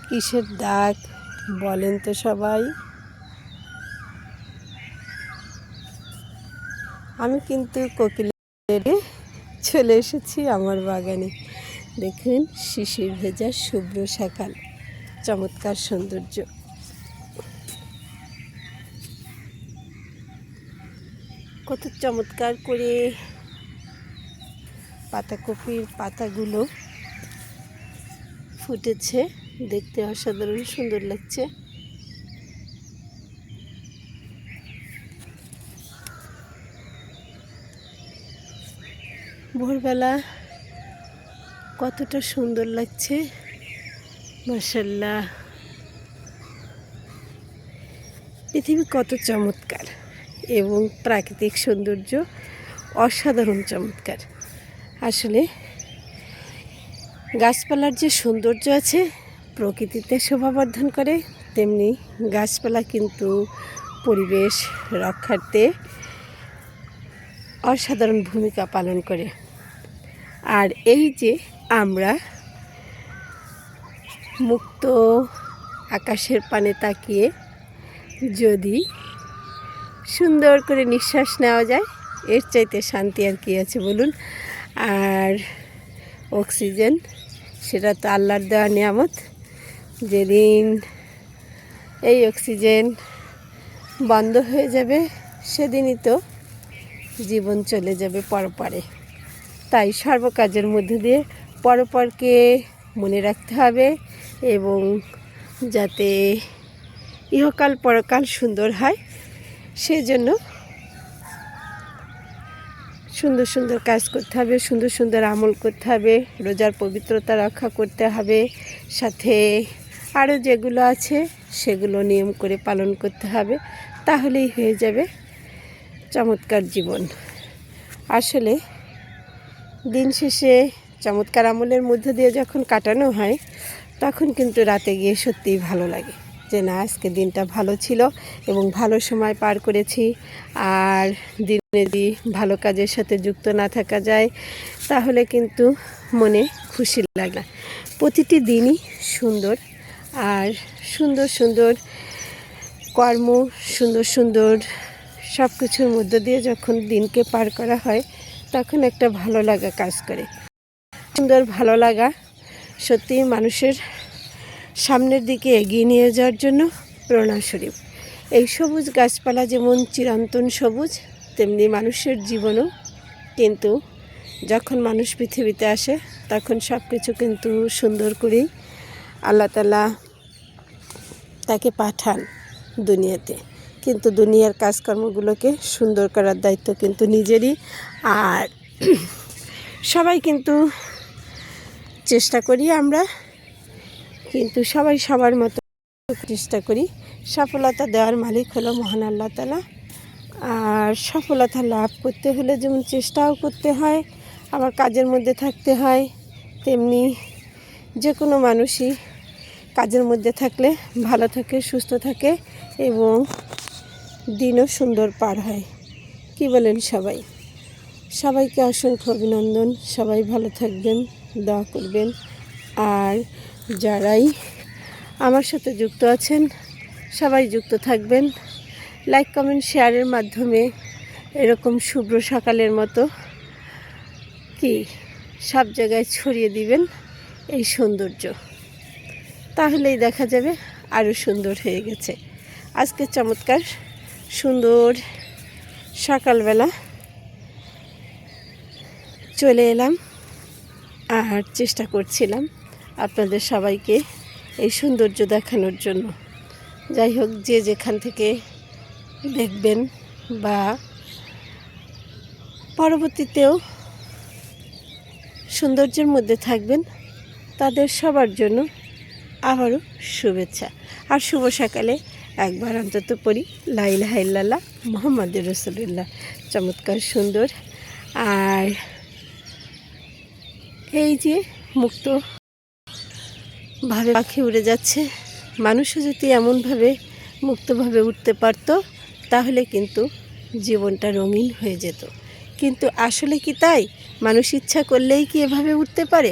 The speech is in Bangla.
কিসের ডাক বলেন তো সবাই? আমি কিন্তু কোকিলের চলে এসেছি আমার বাগানে। দেখুন, শিশির ভেজা শুভ্র সকাল, চমৎকার সৌন্দর্য। কত চমৎকার করে পাতাকপির পাতাগুলো ফুটেছে, দেখতে অসাধারণ সুন্দর লাগছে। ভোরবেলা কতটা সুন্দর লাগছে, মাশাআল্লাহ। পৃথিবী কত চমৎকার এবং প্রাকৃতিক সৌন্দর্য অসাধারণ চমৎকার। আসলে গাছপালার যে সৌন্দর্য আছে প্রকৃতিতে শোভাবর্ধন করে, তেমনি গাছপালা কিন্তু পরিবেশ রক্ষার্থে অসাধারণ ভূমিকা পালন করে। আর এই যে আমরা মুক্ত আকাশের পানে তাকিয়ে যদি সুন্দর করে নিঃশ্বাস নেওয়া যায়, এর চাইতে শান্তি আর কি আছে বলুন। আর অক্সিজেন, সেটা তো আল্লাহর দেওয়া নিয়ামত। যেদিন এই অক্সিজেন বন্ধ হয়ে যাবে সেদিনই তো জীবন চলে যাবে পরপারে। তাই সর্বকাজের মধ্যে দিয়ে পরপরকে মনে রাখতে হবে এবং যাতে ইহকাল পরকাল সুন্দর হয় সেজন্য সুন্দর সুন্দর কাজ করতে হবে, সুন্দর সুন্দর আমল করতে হবে, রোজার পবিত্রতা রক্ষা করতে হবে, সাথে আরও যেগুলো আছে সেগুলো নিয়ম করে পালন করতে হবে। তাহলেই হয়ে যাবে চমৎকার জীবন। আসলে দিন শেষে চমৎকার আমলের মধ্য দিয়ে যখন কাটানো হয় তখন কিন্তু রাতে গিয়ে সত্যিই ভালো লাগে যে না, আজকে দিনটা ভালো ছিল এবং ভালো সময় পার করেছি। আর দিনে যদি ভালো কাজের সাথে যুক্ত না থাকা যায় তাহলে কিন্তু মনে খুশি লাগে না। প্রতিটি দিনই সুন্দর, আর সুন্দর সুন্দর কর্ম, সুন্দর সুন্দর সব কিছুর মধ্য দিয়ে যখন দিনকে পার করা হয় তখন একটা ভালো লাগা কাজ করে। সুন্দর ভালো লাগা সত্যিই মানুষের সামনের দিকে এগিয়ে নিয়ে যাওয়ার জন্য প্রেরণা স্বরূপ। এই সবুজ গাছপালা যেমন চিরন্তন সবুজ, তেমনি মানুষের জীবনও কিন্তু যখন মানুষ পৃথিবীতে আসে তখন সব কিছু কিন্তু সুন্দর করেই আল্লাহ তাআলা তাকে পাঠান দুনিয়াতে। কিন্তু দুনিয়ার কাজকর্মগুলোকে সুন্দর করার দায়িত্ব কিন্তু নিজেরই। আর সবাই কিন্তু চেষ্টা করি আমরা, কিন্তু সবাই সবার মতো চেষ্টা করি। সফলতা দেওয়ার মালিক হলো মহান আল্লাহ তাআলা। আর সফলতা লাভ করতে হলে যেমন চেষ্টাও করতে হয়, আবার কাজের মধ্যে থাকতে হয়, তেমনি যে কোনো মানুষই কাজের মধ্যে থাকলে ভালো থাকে, সুস্থ থাকে এবং দিনও সুন্দর পার হয়। কি বলেন সবাই? সবাইকে অসংখ্য অভিনন্দন। সবাই ভালো থাকবেন, দোয়া করবেন। আর যারাই আমার সাথে যুক্ত আছেন সবাই যুক্ত থাকবেন, লাইক কমেন্ট শেয়ারের মাধ্যমে এরকম শুভ্র সকালের মতো কি সব জায়গায় ছড়িয়ে দিবেন এই সৌন্দর্য। তাহলেই দেখা যাবে আরও সুন্দর হয়ে গেছে। আজকে চমৎকার সুন্দর সকালবেলা চলে এলাম আর চেষ্টা করছিলাম আপনাদের সবাইকে এই সৌন্দর্য দেখানোর জন্য। যাই হোক, যে যেখান থেকে দেখবেন বা পরবর্তীতেও সৌন্দর্যের মধ্যে থাকবেন, তাদের সবার জন্য আবারও শুভেচ্ছা। আর শুভ সকালে একবার অন্তত পড়ি লা ইলাহা ইল্লাল্লাহ মুহাম্মাদুর রাসূলুল্লাহ। চমৎকার সুন্দর। আর এই যে মুক্তভাবে পাখি উড়ে যাচ্ছে, মানুষও যদি এমনভাবে মুক্তভাবে উঠতে পারত তাহলে কিন্তু জীবনটা রঙিন হয়ে যেত। কিন্তু আসলে কি তাই? মানুষ ইচ্ছা করলেই কি এভাবে উঠতে পারে?